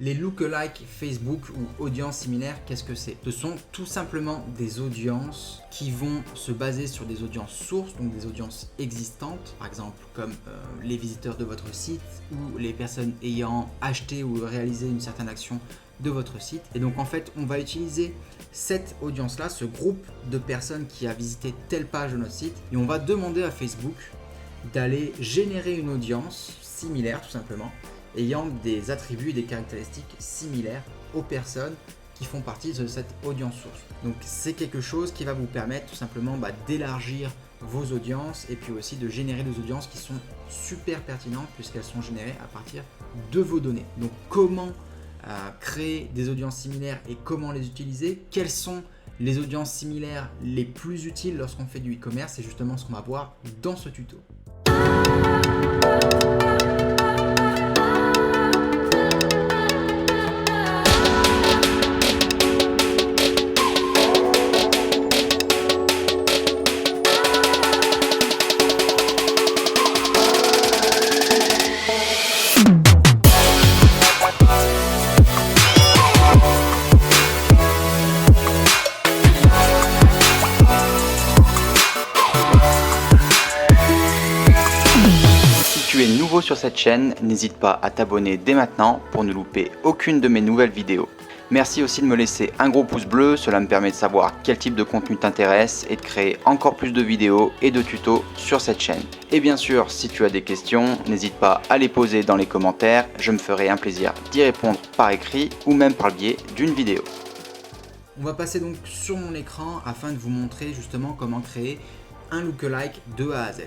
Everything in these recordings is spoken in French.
Les lookalike Facebook ou audiences similaires, qu'est-ce que c'est? Ce sont tout simplement des audiences qui vont se baser sur des audiences sources, donc des audiences existantes, par exemple comme les visiteurs de votre site ou les personnes ayant acheté ou réalisé une certaine action de votre site. Et donc en fait, on va utiliser cette audience-là, ce groupe de personnes qui a visité telle page de notre site, et on va demander à Facebook d'aller générer une audience similaire tout simplement, ayant des attributs et des caractéristiques similaires aux personnes qui font partie de cette audience source. Donc c'est quelque chose qui va vous permettre tout simplement d'élargir vos audiences et puis aussi de générer des audiences qui sont super pertinentes puisqu'elles sont générées à partir de vos données. Donc comment créer des audiences similaires et comment les utiliser? Quelles sont les audiences similaires les plus utiles lorsqu'on fait du e-commerce? C'est justement ce qu'on va voir dans ce tuto. Nouveau sur cette chaîne, n'hésite pas à t'abonner dès maintenant pour ne louper aucune de mes nouvelles vidéos. Merci aussi de me laisser un gros pouce bleu, cela me permet de savoir quel type de contenu t'intéresse et de créer encore plus de vidéos et de tutos sur cette chaîne. Et bien sûr, si tu as des questions, n'hésite pas à les poser dans les commentaires, je me ferai un plaisir d'y répondre par écrit ou même par le biais d'une vidéo. On va passer donc sur mon écran afin de vous montrer justement comment créer un lookalike de A à Z.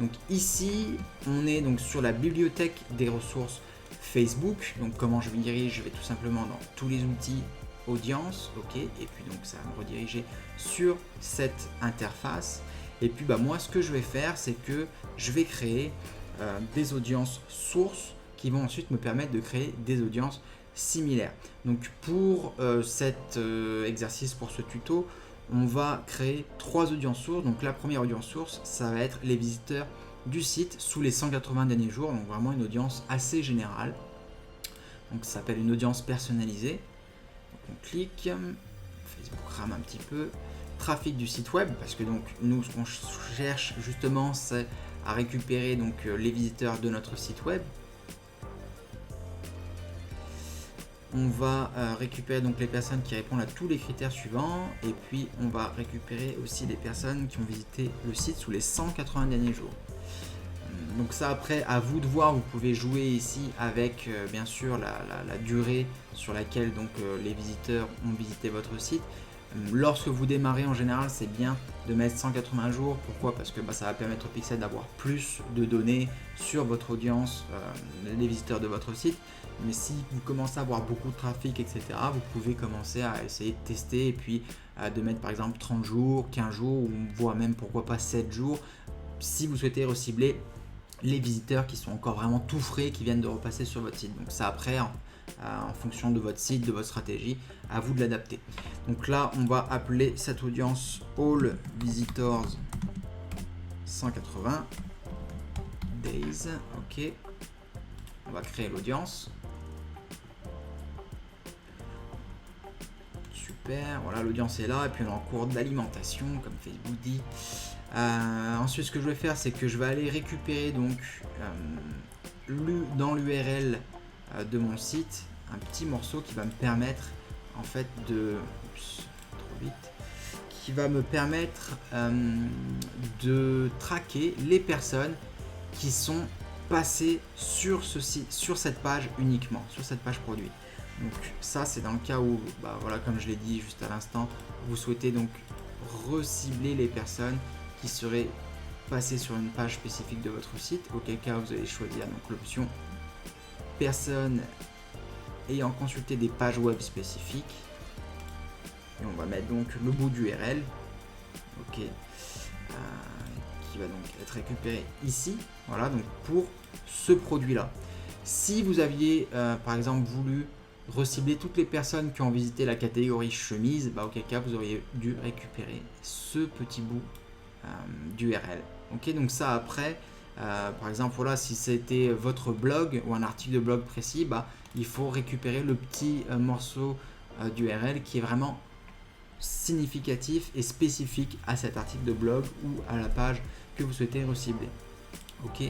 Donc ici, on est donc sur la bibliothèque des ressources Facebook. Donc comment je me dirige? Je vais tout simplement dans tous les outils audience, ok, et puis donc ça va me rediriger sur cette interface. Et puis moi, ce que je vais faire, c'est que je vais créer des audiences sources qui vont ensuite me permettre de créer des audiences similaires. Donc pour cet exercice, pour ce tuto, on va créer 3 audiences sources. Donc la première audience source, ça va être les visiteurs du site sous les 180 derniers jours. Donc vraiment une audience assez générale. Donc ça s'appelle une audience personnalisée. Donc on clique, Facebook rame un petit peu. Trafic du site web, parce que donc nous ce qu'on cherche justement c'est à récupérer donc les visiteurs de notre site web. On va récupérer donc les personnes qui répondent à tous les critères suivants et puis on va récupérer aussi les personnes qui ont visité le site sous les 180 derniers jours. Donc ça après à vous de voir, vous pouvez jouer ici avec bien sûr la durée sur laquelle donc les visiteurs ont visité votre site. Lorsque vous démarrez en général c'est bien de mettre 180 jours, pourquoi? Parce que ça va permettre au Pixel d'avoir plus de données sur votre audience, les visiteurs de votre site. Mais si vous commencez à avoir beaucoup de trafic, etc., vous pouvez commencer à essayer de tester et puis de mettre par exemple 30 jours, 15 jours ou voire même pourquoi pas 7 jours si vous souhaitez recibler les visiteurs qui sont encore vraiment tout frais, qui viennent de repasser sur votre site. Donc ça après, en fonction de votre site, de votre stratégie, à vous de l'adapter. Donc là, on va appeler cette audience All Visitors 180 Days. Ok. On va créer l'audience. Super, voilà, l'audience est là et puis on est en cours d'alimentation comme Facebook dit. Ensuite, ce que je vais faire, c'est que je vais aller récupérer donc dans l'URL de mon site un petit morceau qui va me permettre en fait qui va me permettre de traquer les personnes qui sont passées sur ce site, sur cette page uniquement, sur cette page produit. Donc ça c'est dans le cas où, voilà, comme je l'ai dit juste à l'instant, vous souhaitez donc recibler les personnes qui seraient passées sur une page spécifique de votre site, auquel cas vous allez choisir donc l'option personnes ayant consulté des pages web spécifiques et on va mettre donc le bout d'URL, ok, qui va donc être récupéré ici, voilà, donc pour ce produit là. Si vous aviez par exemple voulu recibler toutes les personnes qui ont visité la catégorie chemise, auquel cas vous auriez dû récupérer ce petit bout d'URL. Ok, donc ça après, Par exemple, voilà, si c'était votre blog ou un article de blog précis, il faut récupérer le petit morceau d'URL qui est vraiment significatif et spécifique à cet article de blog ou à la page que vous souhaitez recibler. Ok,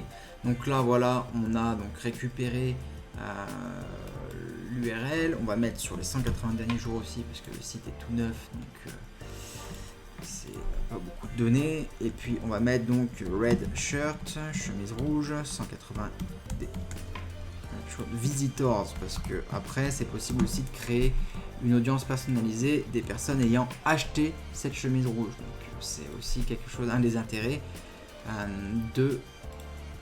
donc là voilà, on a donc récupéré l'URL. On va mettre sur les 180 derniers jours aussi parce que le site est tout neuf, donc c'est pas beaucoup de données. Et puis on va mettre donc red shirt, chemise rouge, 180 visitors, parce que après c'est possible aussi de créer une audience personnalisée des personnes ayant acheté cette chemise rouge. Donc c'est aussi quelque chose, un des intérêts de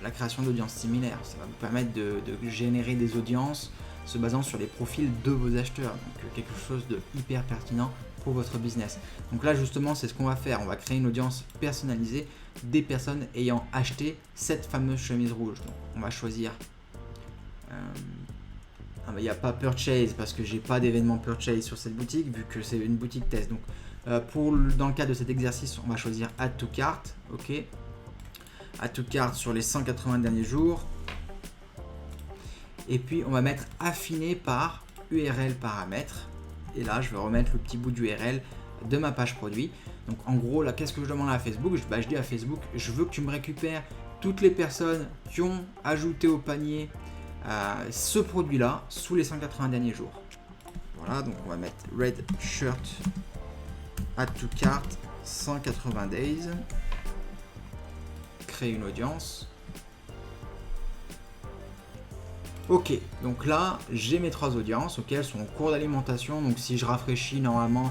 la création d'audiences similaires. Ça va vous permettre de générer des audiences se basant sur les profils de vos acheteurs. Donc quelque chose de hyper pertinent pour votre business. Donc là justement c'est ce qu'on va faire. On va créer une audience personnalisée des personnes ayant acheté cette fameuse chemise rouge. Donc on va choisir il n'y a pas purchase parce que j'ai pas d'événement purchase sur cette boutique vu que c'est une boutique test. Donc dans le cadre de cet exercice, on va choisir add to cart. Ok, add to cart sur les 180 derniers jours. Et puis on va mettre affiné par URL paramètres. Et là je vais remettre le petit bout d'URL de ma page produit. Donc en gros là, qu'est-ce que je demande à Facebook? Je dis à Facebook, je veux que tu me récupères toutes les personnes qui ont ajouté au panier ce produit là sous les 180 derniers jours. Voilà, donc on va mettre red shirt add to cart 180 days, créer une audience. Ok, donc là j'ai mes 3 audiences, ok, elles sont en cours d'alimentation. Donc si je rafraîchis normalement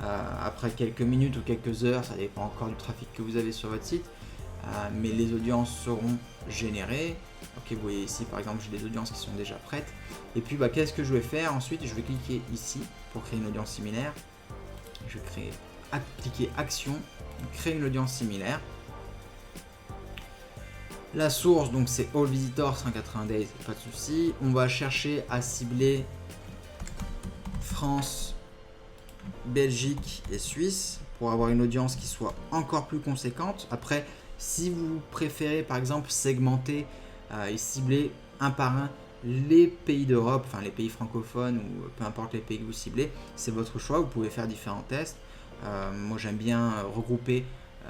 après quelques minutes ou quelques heures, ça dépend encore du trafic que vous avez sur votre site, mais les audiences seront générées. Ok, vous voyez ici par exemple j'ai des audiences qui sont déjà prêtes. Et puis qu'est-ce que je vais faire ensuite? Je vais cliquer ici pour créer une audience similaire. Je vais cliquer action, créer une audience similaire. La source donc c'est all visitors 180 days, pas de souci. On va chercher à cibler France, Belgique et Suisse pour avoir une audience qui soit encore plus conséquente. Après, si vous préférez par exemple segmenter et cibler un par un les pays d'Europe, enfin les pays francophones ou peu importe les pays que vous ciblez, c'est votre choix, vous pouvez faire différents tests. Moi j'aime bien regrouper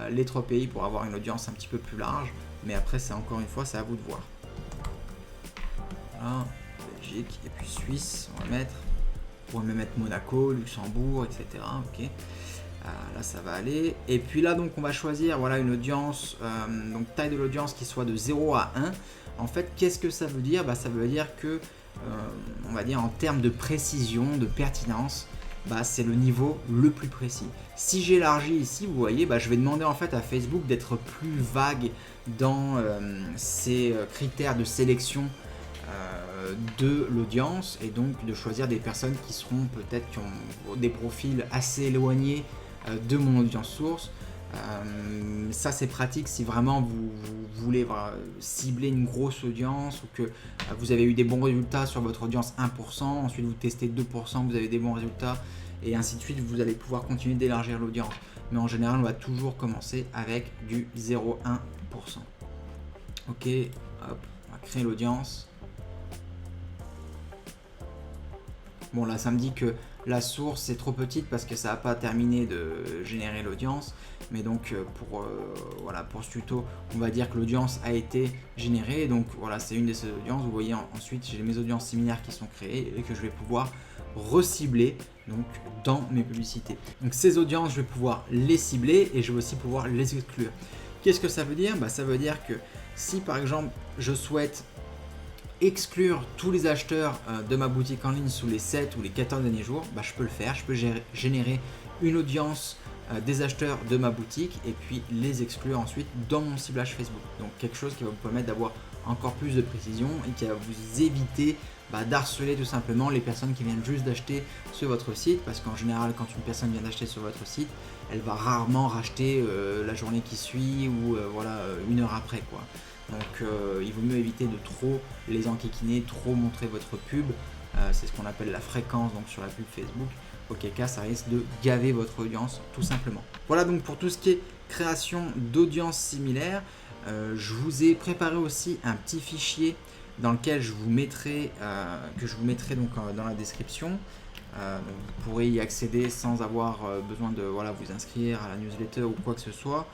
les 3 pays pour avoir une audience un petit peu plus large, mais après c'est encore une fois, c'est à vous de voir. Voilà, Belgique et puis Suisse, on va mettre. Vous pouvez même mettre Monaco, Luxembourg, etc. Ok. Là ça va aller. Et puis là donc on va choisir voilà une audience, donc taille de l'audience qui soit de 0 à 1. En fait qu'est-ce que ça veut dire? Ça veut dire que on va dire en termes de précision, de pertinence, c'est le niveau le plus précis. Si j'élargis ici, vous voyez, je vais demander en fait à Facebook d'être plus vague dans ses critères de sélection de l'audience, et donc de choisir des personnes qui seront peut-être qui ont des profils assez éloignés de mon audience source. Ça c'est pratique si vraiment vous voulez cibler une grosse audience ou que vous avez eu des bons résultats sur votre audience 1%, ensuite vous testez 2%, vous avez des bons résultats et ainsi de suite. Vous allez pouvoir continuer d'élargir l'audience, mais en général on va toujours commencer avec du 0,1%. Ok, hop, on va créer l'audience. Bon là ça me dit que la source est trop petite parce que ça n'a pas terminé de générer l'audience, mais donc pour ce tuto on va dire que l'audience a été générée. Donc voilà, c'est une de ces audiences. Vous voyez ensuite j'ai mes audiences similaires qui sont créées et que je vais pouvoir recibler donc dans mes publicités. Donc ces audiences je vais pouvoir les cibler et je vais aussi pouvoir les exclure. Qu'est-ce que ça veut dire? Ça veut dire que si par exemple je souhaite exclure tous les acheteurs de ma boutique en ligne sous les 7 ou les 14 derniers jours, je peux le faire. Je peux générer une audience des acheteurs de ma boutique et puis les exclure ensuite dans mon ciblage Facebook. Donc quelque chose qui va vous permettre d'avoir encore plus de précision et qui va vous éviter d'harceler tout simplement les personnes qui viennent juste d'acheter sur votre site, parce qu'en général quand une personne vient d'acheter sur votre site, elle va rarement racheter la journée qui suit ou une heure après quoi. Donc il vaut mieux éviter de trop les enquiquiner, trop montrer votre pub. C'est ce qu'on appelle la fréquence donc sur la pub Facebook, auquel cas ça risque de gaver votre audience tout simplement. Voilà donc pour tout ce qui est création d'audience similaire. Je vous ai préparé aussi un petit fichier dans lequel je vous mettrai, donc, dans la description. Donc vous pourrez y accéder sans avoir besoin de vous inscrire à la newsletter ou quoi que ce soit,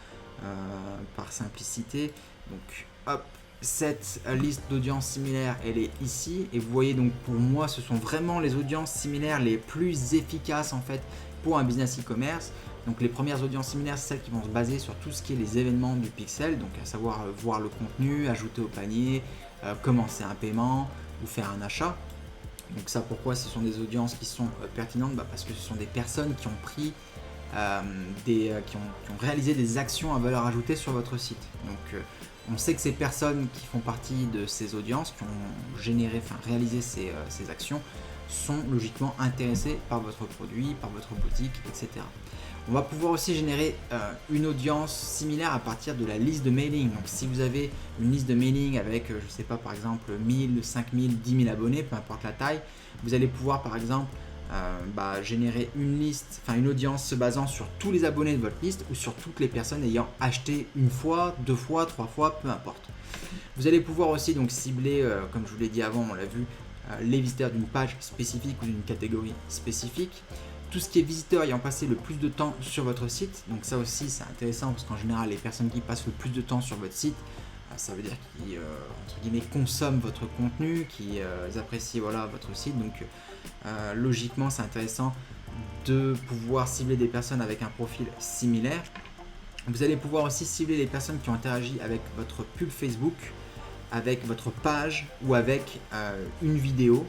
par simplicité. Donc hop, cette liste d'audiences similaires, elle est ici, et vous voyez, donc pour moi ce sont vraiment les audiences similaires les plus efficaces en fait pour un business e-commerce. Donc les premières audiences similaires, c'est celles qui vont se baser sur tout ce qui est les événements du pixel, donc à savoir voir le contenu, ajouter au panier, commencer un paiement ou faire un achat. Donc ça, pourquoi ce sont des audiences qui sont pertinentes? Parce que ce sont des personnes qui ont pris qui ont réalisé des actions à valeur ajoutée sur votre site. Donc on sait que ces personnes qui font partie de ces audiences, qui ont réalisé ces actions, sont logiquement intéressées par votre produit, par votre boutique, etc. On va pouvoir aussi générer une audience similaire à partir de la liste de mailing. Donc si vous avez une liste de mailing avec, je sais pas, par exemple 1000, 5000, 10 000 abonnés, peu importe la taille, vous allez pouvoir par exemple générer une audience se basant sur tous les abonnés de votre liste ou sur toutes les personnes ayant acheté une fois, 2 fois, 3 fois, peu importe. Vous allez pouvoir aussi donc cibler, comme je vous l'ai dit avant, on l'a vu, les visiteurs d'une page spécifique ou d'une catégorie spécifique. Tout ce qui est visiteurs ayant passé le plus de temps sur votre site, donc ça aussi c'est intéressant parce qu'en général les personnes qui passent le plus de temps sur votre site, ça veut dire qu'ils entre guillemets consomment votre contenu, qu'ils apprécient votre site, donc logiquement c'est intéressant de pouvoir cibler des personnes avec un profil similaire. Vous allez pouvoir aussi cibler les personnes qui ont interagi avec votre pub Facebook, avec votre page ou avec une vidéo,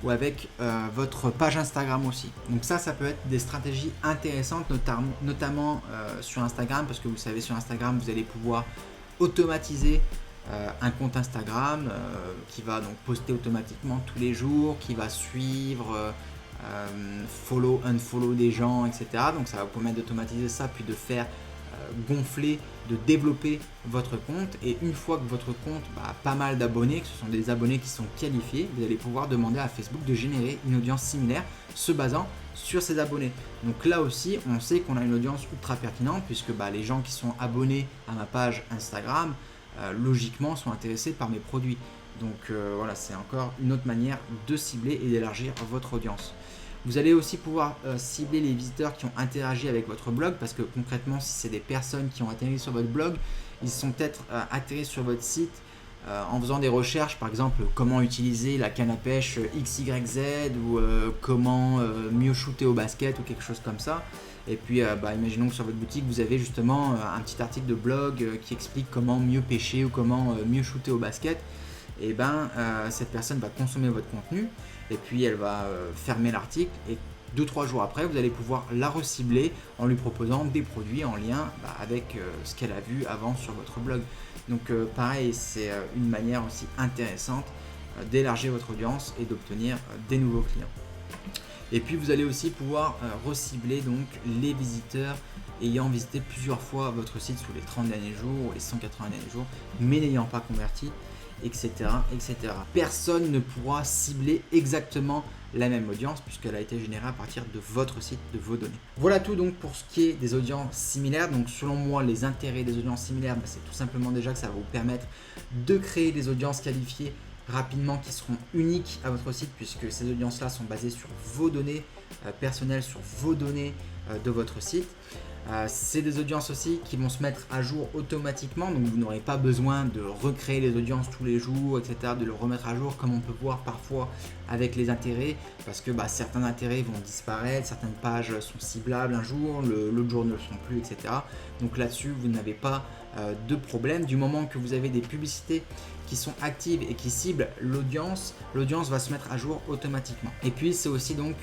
ou avec votre page Instagram aussi. Donc ça peut être des stratégies intéressantes, notamment sur Instagram, parce que vous savez, sur Instagram, vous allez pouvoir automatiser un compte Instagram qui va donc poster automatiquement tous les jours, qui va suivre, follow, unfollow des gens, etc. Donc ça va vous permettre d'automatiser ça, puis de faire gonfler, de développer votre compte, et une fois que votre compte a pas mal d'abonnés, que ce sont des abonnés qui sont qualifiés, vous allez pouvoir demander à Facebook de générer une audience similaire se basant sur ces abonnés. Donc là aussi on sait qu'on a une audience ultra pertinente, puisque les gens qui sont abonnés à ma page Instagram logiquement sont intéressés par mes produits. Donc voilà, c'est encore une autre manière de cibler et d'élargir votre audience. Vous allez aussi pouvoir cibler les visiteurs qui ont interagi avec votre blog, parce que concrètement, si c'est des personnes qui ont atterri sur votre blog, ils sont peut-être atterris sur votre site en faisant des recherches, par exemple comment utiliser la canne à pêche XYZ, ou comment mieux shooter au basket ou quelque chose comme ça. Et puis imaginons que sur votre boutique vous avez justement un petit article de blog qui explique comment mieux pêcher ou comment mieux shooter au basket. Et cette personne va consommer votre contenu, et puis elle va fermer l'article, et 2-3 jours après vous allez pouvoir la recibler en lui proposant des produits en lien avec ce qu'elle a vu avant sur votre blog. Donc pareil, c'est une manière aussi intéressante d'élargir votre audience et d'obtenir des nouveaux clients. Et puis vous allez aussi pouvoir recibler donc les visiteurs ayant visité plusieurs fois votre site sous les 30 derniers jours ou les 180 derniers jours, mais n'ayant pas converti, etc., etc. Personne ne pourra cibler exactement la même audience, puisqu'elle a été générée à partir de votre site, de vos données. Voilà tout donc pour ce qui est des audiences similaires. Donc selon moi, les intérêts des audiences similaires, c'est tout simplement déjà que ça va vous permettre de créer des audiences qualifiées rapidement, qui seront uniques à votre site, puisque ces audiences là sont basées sur vos données personnelles, sur vos données de votre site. C'est des audiences aussi qui vont se mettre à jour automatiquement, donc vous n'aurez pas besoin de recréer les audiences tous les jours, etc., de le remettre à jour comme on peut voir parfois avec les intérêts, parce que certains intérêts vont disparaître, certaines pages sont ciblables un jour, l'autre jour ne le sont plus, etc. Donc là-dessus vous n'avez pas de problème. Du moment que vous avez des publicités qui sont actives et qui ciblent l'audience va se mettre à jour automatiquement. Et puis c'est aussi donc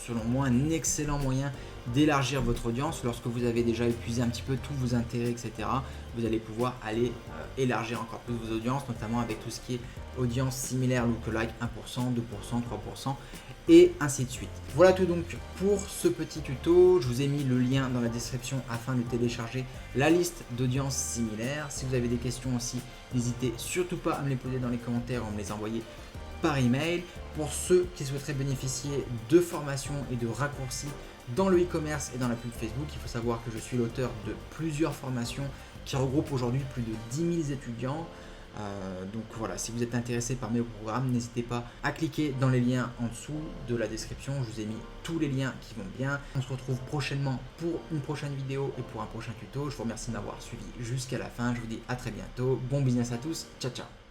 selon moi un excellent moyen d'élargir votre audience. Lorsque vous avez déjà épuisé un petit peu tous vos intérêts, etc., vous allez pouvoir aller élargir encore plus vos audiences, notamment avec tout ce qui est audience similaire, lookalike, 1%, 2%, 3%, et ainsi de suite. Voilà tout donc pour ce petit tuto. Je vous ai mis le lien dans la description afin de télécharger la liste d'audiences similaires. Si vous avez des questions aussi, n'hésitez surtout pas à me les poser dans les commentaires ou à me les envoyer par email. Pour ceux qui souhaiteraient bénéficier de formations et de raccourcis dans le e-commerce et dans la pub Facebook, il faut savoir que je suis l'auteur de plusieurs formations qui regroupe aujourd'hui plus de 10 000 étudiants. Donc voilà, si vous êtes intéressé par mes programmes, n'hésitez pas à cliquer dans les liens en dessous de la description. Je vous ai mis tous les liens qui vont bien. On se retrouve prochainement pour une prochaine vidéo et pour un prochain tuto. Je vous remercie de m'avoir suivi jusqu'à la fin. Je vous dis à très bientôt. Bon business à tous. Ciao, ciao.